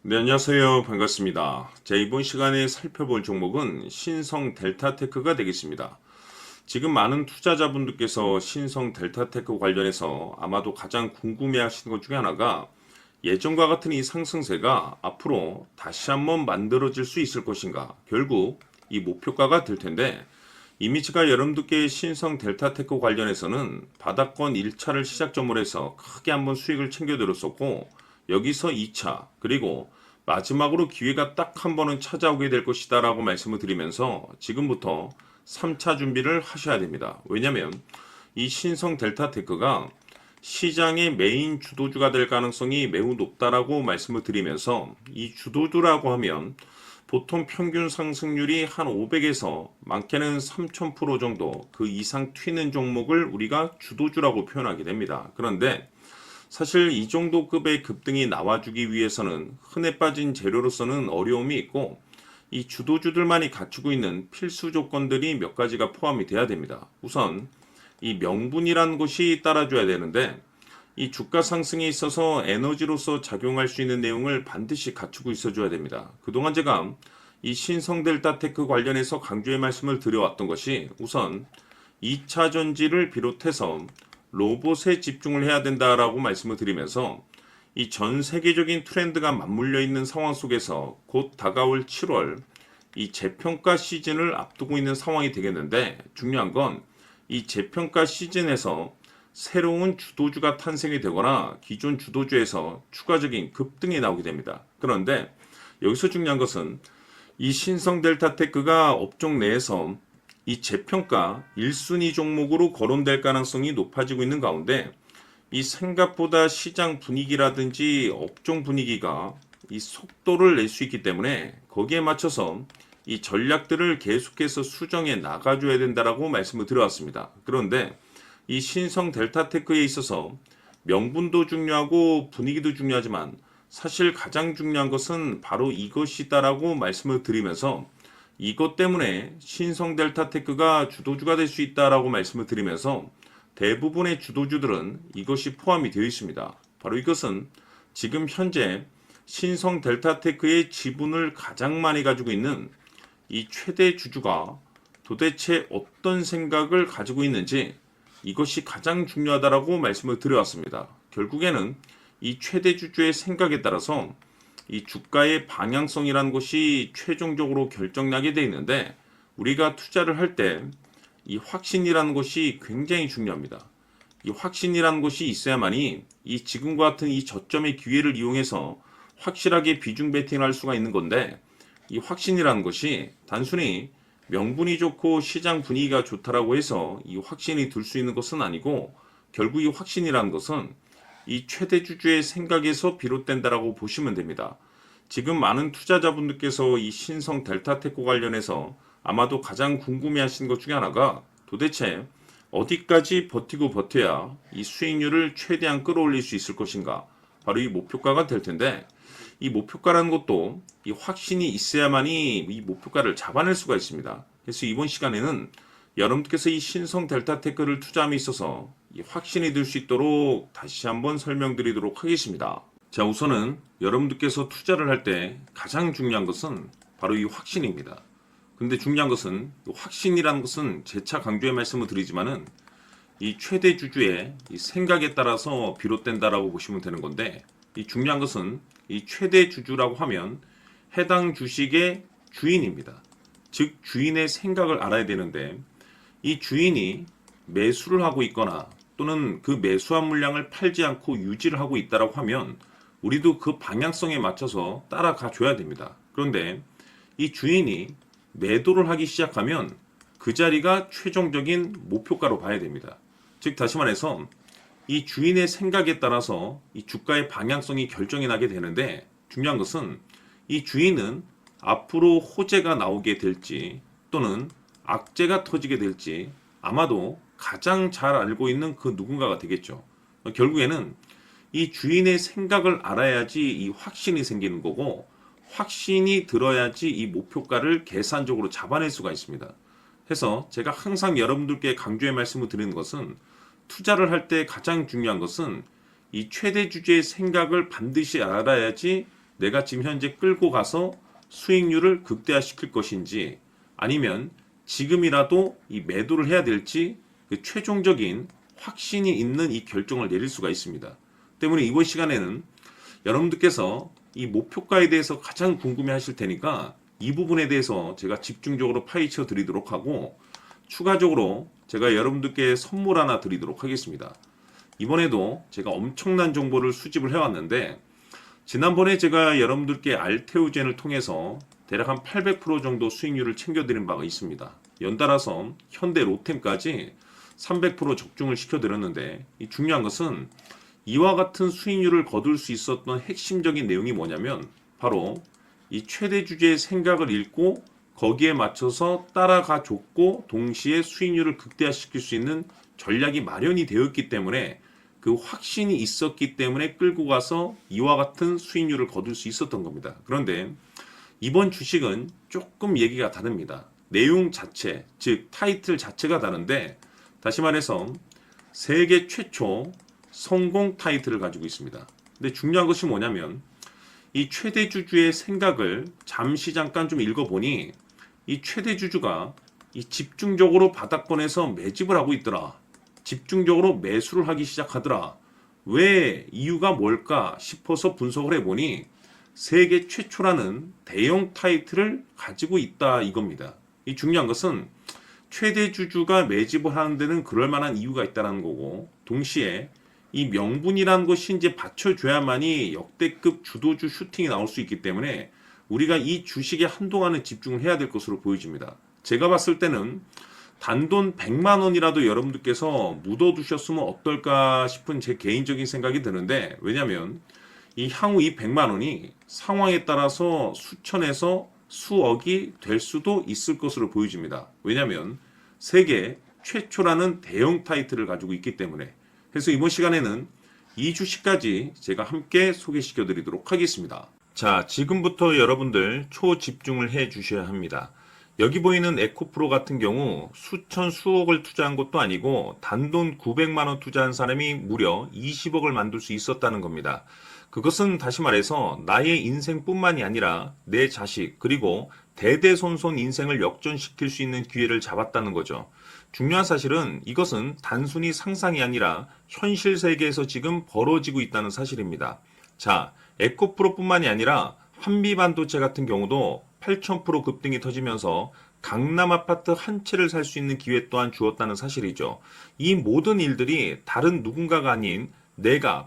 네, 안녕하세요. 반갑습니다. 자, 이번 시간에 살펴볼 종목은 신성 델타테크가 되겠습니다. 지금 많은 투자자분들께서 신성 델타테크 관련해서 아마도 가장 궁금해 하시는 것 중에 하나가 예전과 같은 이 상승세가 앞으로 다시 한번 만들어질 수 있을 것인가? 결국 이 목표가가 될 텐데 이미 제가 여러분들께 신성 델타테크 관련해서는 바닥권 1차를 시작점으로 해서 크게 한번 수익을 챙겨드렸었고 여기서 2차 그리고 마지막으로 기회가 딱 한 번은 찾아오게 될 것이다 라고 말씀을 드리면서 지금부터 3차 준비를 하셔야 됩니다. 왜냐하면 이 신성 델타테크가 시장의 메인 주도주가 될 가능성이 매우 높다라고 말씀을 드리면서 이 주도주라고 하면 보통 평균 상승률이 한 500에서 많게는 3000% 정도 그 이상 튀는 종목을 우리가 주도주라고 표현하게 됩니다. 그런데 사실 이 정도 급의 급등이 나와주기 위해서는 흔해 빠진 재료로서는 어려움이 있고 이 주도주들만이 갖추고 있는 필수 조건들이 몇 가지가 포함이 돼야 됩니다. 우선 이 명분이라는 것이 따라줘야 되는데 이 주가 상승에 있어서 에너지로서 작용할 수 있는 내용을 반드시 갖추고 있어줘야 됩니다. 그동안 제가 이 신성 델타테크 관련해서 강조의 말씀을 드려왔던 것이 우선 2차 전지를 비롯해서 로봇에 집중을 해야 된다라고 말씀을 드리면서 이 전 세계적인 트렌드가 맞물려 있는 상황 속에서 곧 다가올 7월 이 재평가 시즌을 앞두고 있는 상황이 되겠는데 중요한 건 이 재평가 시즌에서 새로운 주도주가 탄생이 되거나 기존 주도주에서 추가적인 급등이 나오게 됩니다. 그런데 여기서 중요한 것은 이 신성 델타테크가 업종 내에서 이 재평가 1순위 종목으로 거론될 가능성이 높아지고 있는 가운데 이 생각보다 시장 분위기라든지 업종 분위기가 이 속도를 낼 수 있기 때문에 거기에 맞춰서 이 전략들을 계속해서 수정해 나가줘야 된다라고 말씀을 드려왔습니다. 그런데 이 신성 델타테크에 있어서 명분도 중요하고 분위기도 중요하지만 사실 가장 중요한 것은 바로 이것이다라고 말씀을 드리면서 이것 때문에 신성 델타테크가 주도주가 될 수 있다라고 말씀을 드리면서 대부분의 주도주들은 이것이 포함이 되어 있습니다. 바로 이것은 지금 현재 신성 델타테크의 지분을 가장 많이 가지고 있는 이 최대 주주가 도대체 어떤 생각을 가지고 있는지 이것이 가장 중요하다라고 말씀을 드려왔습니다. 결국에는 이 최대 주주의 생각에 따라서 이 주가의 방향성이라는 것이 최종적으로 결정나게 되어 있는데 우리가 투자를 할 때 이 확신이라는 것이 굉장히 중요합니다. 이 확신이라는 것이 있어야만이 이 지금과 같은 이 저점의 기회를 이용해서 확실하게 비중 베팅을 할 수가 있는 건데 이 확신이라는 것이 단순히 명분이 좋고 시장 분위기가 좋다라고 해서 이 확신이 들 수 있는 것은 아니고 결국 이 확신이라는 것은 이 최대 주주의 생각에서 비롯된다라고 보시면 됩니다. 지금 많은 투자자분들께서 이 신성 델타테크 관련해서 아마도 가장 궁금해하시는 것 중에 하나가 도대체 어디까지 버티고 버텨야 이 수익률을 최대한 끌어올릴 수 있을 것인가? 바로 이 목표가가 될 텐데 이 목표가라는 것도 이 확신이 있어야만이 이 목표가를 잡아낼 수가 있습니다. 그래서 이번 시간에는 여러분께서 이 신성 델타테크를 투자함에 있어서 이 확신이 들 수 있도록 다시 한번 설명드리도록 하겠습니다. 자, 우선은 여러분들께서 투자를 할 때 가장 중요한 것은 바로 이 확신입니다. 근데 중요한 것은 확신이라는 것은 재차 강조의 말씀을 드리지만은 이 최대 주주의 이 생각에 따라서 비롯된다라고 보시면 되는 건데 이 중요한 것은 이 최대 주주라고 하면 해당 주식의 주인입니다. 즉 주인의 생각을 알아야 되는데 이 주인이 매수를 하고 있거나 또는 그 매수한 물량을 팔지 않고 유지를 하고 있다라고 하면 우리도 그 방향성에 맞춰서 따라가 줘야 됩니다. 그런데 이 주인이 매도를 하기 시작하면 그 자리가 최종적인 목표가로 봐야 됩니다. 즉 다시 말해서 이 주인의 생각에 따라서 이 주가의 방향성이 결정이 나게 되는데 중요한 것은 이 주인은 앞으로 호재가 나오게 될지 또는 악재가 터지게 될지 아마도 가장 잘 알고 있는 그 누군가가 되겠죠. 결국에는 이 주인의 생각을 알아야지 이 확신이 생기는 거고 확신이 들어야지 이 목표가를 계산적으로 잡아낼 수가 있습니다. 해서 제가 항상 여러분들께 강조의 말씀을 드리는 것은 투자를 할 때 가장 중요한 것은 이 최대 주주의 생각을 반드시 알아야지 내가 지금 현재 끌고 가서 수익률을 극대화시킬 것인지 아니면 지금이라도 이 매도를 해야 될지 그 최종적인 확신이 있는 이 결정을 내릴 수가 있습니다. 때문에 이번 시간에는 여러분들께서 이 목표가에 대해서 가장 궁금해 하실 테니까 이 부분에 대해서 제가 집중적으로 파헤쳐 드리도록 하고 추가적으로 제가 여러분들께 선물 하나 드리도록 하겠습니다. 이번에도 제가 엄청난 정보를 수집을 해왔는데 지난번에 제가 여러분들께 알테오젠을 통해서 대략 한 800% 정도 수익률을 챙겨드린 바가 있습니다. 연달아서 현대 로템까지 300% 적중을 시켜드렸는데 이 중요한 것은 이와 같은 수익률을 거둘 수 있었던 핵심적인 내용이 뭐냐면 바로 이 최대 주주의 생각을 읽고 거기에 맞춰서 따라가 줬고 동시에 수익률을 극대화시킬 수 있는 전략이 마련이 되었기 때문에 그 확신이 있었기 때문에 끌고 가서 이와 같은 수익률을 거둘 수 있었던 겁니다. 그런데 이번 주식은 조금 얘기가 다릅니다. 내용 자체, 즉 타이틀 자체가 다른데 다시 말해서 세계 최초 성공 타이틀을 가지고 있습니다. 근데 중요한 것이 뭐냐면 이 최대 주주의 생각을 잠시 잠깐 좀 읽어보니 이 최대 주주가 이 집중적으로 바닥권에서 매집을 하고 있더라. 집중적으로 매수를 하기 시작하더라. 왜 이유가 뭘까 싶어서 분석을 해보니 세계 최초라는 대형 타이틀을 가지고 있다 이겁니다. 이 중요한 것은 최대 주주가 매집을 하는 데는 그럴 만한 이유가 있다는 거고 동시에 이 명분이라는 것이 이제 받쳐줘야만이 역대급 주도주 슈팅이 나올 수 있기 때문에 우리가 이 주식에 한동안은 집중을 해야 될 것으로 보여집니다. 제가 봤을 때는 단돈 100만 원이라도 여러분들께서 묻어두셨으면 어떨까 싶은 제 개인적인 생각이 드는데 왜냐하면 이 향후 이 100만 원이 상황에 따라서 수천에서 수억이 될 수도 있을 것으로 보여집니다. 왜냐하면 세계 최초라는 대형 타이틀을 가지고 있기 때문에 그래서 이번 시간에는 이 주식까지 제가 함께 소개시켜 드리도록 하겠습니다. 자, 지금부터 여러분들 초집중을 해 주셔야 합니다. 여기 보이는 에코프로 같은 경우 수천 수억을 투자한 것도 아니고 단돈 900만 원 투자한 사람이 무려 20억을 만들 수 있었다는 겁니다. 그것은 다시 말해서 나의 인생뿐만이 아니라 내 자식 그리고 대대손손 인생을 역전시킬 수 있는 기회를 잡았다는 거죠. 중요한 사실은 이것은 단순히 상상이 아니라 현실 세계에서 지금 벌어지고 있다는 사실입니다. 자, 에코프로뿐만이 아니라 한미반도체 같은 경우도 8,000% 급등이 터지면서 강남 아파트 한 채를 살 수 있는 기회 또한 주었다는 사실이죠. 이 모든 일들이 다른 누군가가 아닌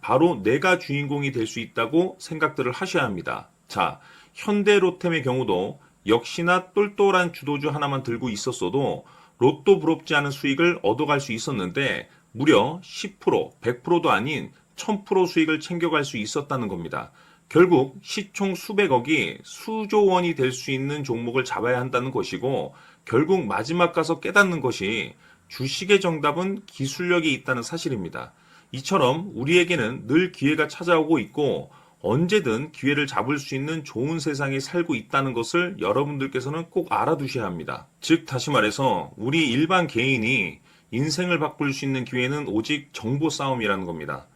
바로 내가 주인공이 될 수 있다고 생각들을 하셔야 합니다. 자, 현대로템의 경우도 역시나 똘똘한 주도주 하나만 들고 있었어도 로또 부럽지 않은 수익을 얻어갈 수 있었는데 무려 10%, 100%도 아닌 1000% 수익을 챙겨갈 수 있었다는 겁니다. 결국 시총 수백억이 수조 원이 될 수 있는 종목을 잡아야 한다는 것이고 결국 마지막 가서 깨닫는 것이 주식의 정답은 기술력이 있다는 사실입니다. 이처럼 우리에게는 늘 기회가 찾아오고 있고 언제든 기회를 잡을 수 있는 좋은 세상에 살고 있다는 것을 여러분들께서는 꼭 알아두셔야 합니다. 즉 다시 말해서 우리 일반 개인이 인생을 바꿀 수 있는 기회는 오직 정보 싸움이라는 겁니다.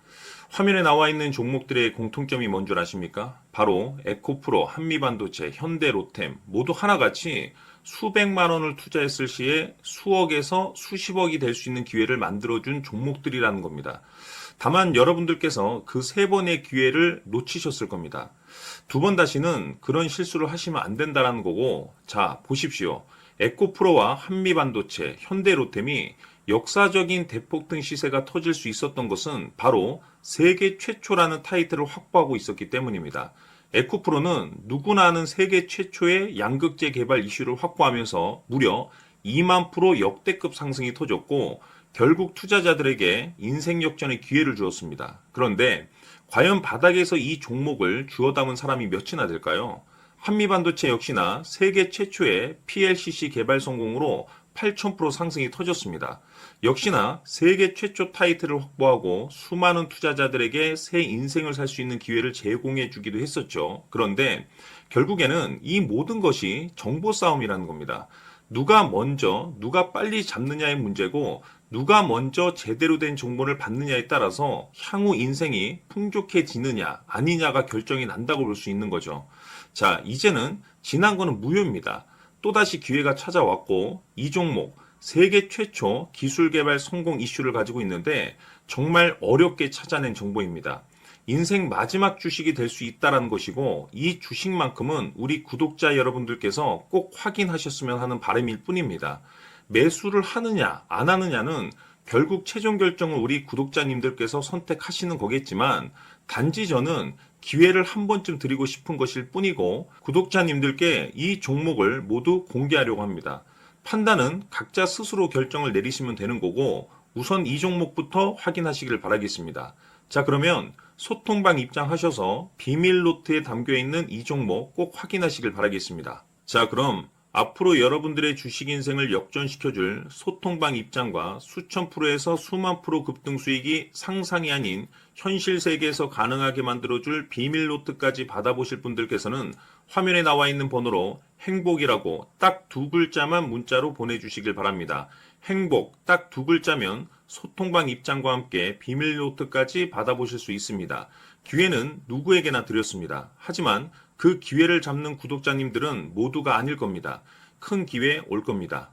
화면에 나와 있는 종목들의 공통점이 뭔 줄 아십니까? 바로 에코프로, 한미반도체, 현대로템 모두 하나같이 수백만 원을 투자했을 시에 수억에서 수십억이 될 수 있는 기회를 만들어준 종목들이라는 겁니다. 다만 여러분들께서 그 세 번의 기회를 놓치셨을 겁니다. 두 번 다시는 그런 실수를 하시면 안 된다는 거고 자 보십시오. 에코프로와 한미반도체, 현대로템이 역사적인 대폭등 시세가 터질 수 있었던 것은 바로 세계 최초라는 타이틀을 확보하고 있었기 때문입니다. 에코프로는 누구나 아는 세계 최초의 양극재 개발 이슈를 확보하면서 무려 2만 프로 역대급 상승이 터졌고 결국 투자자들에게 인생 역전의 기회를 주었습니다. 그런데 과연 바닥에서 이 종목을 주워 담은 사람이 몇이나 될까요? 한미반도체 역시나 세계 최초의 PLCC 개발 성공으로 8,000% 상승이 터졌습니다. 역시나 세계 최초 타이틀을 확보하고 수많은 투자자들에게 새 인생을 살 수 있는 기회를 제공해 주기도 했었죠. 그런데 결국에는 이 모든 것이 정보 싸움이라는 겁니다. 누가 먼저, 누가 빨리 잡느냐의 문제고 누가 먼저 제대로 된 정보를 받느냐에 따라서 향후 인생이 풍족해지느냐 아니냐가 결정이 난다고 볼 수 있는 거죠. 자, 이제는 지난 거는 무효입니다. 또다시 기회가 찾아왔고 이 종목 세계 최초 기술 개발 성공 이슈를 가지고 있는데 정말 어렵게 찾아낸 정보입니다. 인생 마지막 주식이 될 수 있다는 것이고 이 주식만큼은 우리 구독자 여러분들께서 꼭 확인하셨으면 하는 바람일 뿐입니다. 매수를 하느냐 안 하느냐는 결국 최종 결정을 우리 구독자님들께서 선택하시는 거겠지만 단지 저는 기회를 한 번쯤 드리고 싶은 것일 뿐이고 구독자님들께 이 종목을 모두 공개하려고 합니다. 판단은 각자 스스로 결정을 내리시면 되는 거고 우선 이 종목부터 확인하시길 바라겠습니다. 자, 그러면 소통방 입장하셔서 비밀 노트에 담겨 있는 이 종목 꼭 확인하시길 바라겠습니다. 자, 그럼 앞으로 여러분들의 주식 인생을 역전시켜줄 소통방 입장과 수천 프로에서 수만 프로 급등 수익이 상상이 아닌 현실 세계에서 가능하게 만들어줄 비밀 노트까지 받아보실 분들께서는 화면에 나와 있는 번호로 행복이라고 딱 두 글자만 문자로 보내주시길 바랍니다. 행복 딱 두 글자면 소통방 입장과 함께 비밀 노트까지 받아보실 수 있습니다. 기회는 누구에게나 드렸습니다. 하지만 그 기회를 잡는 구독자님들은 모두가 아닐 겁니다. 큰 기회 올 겁니다.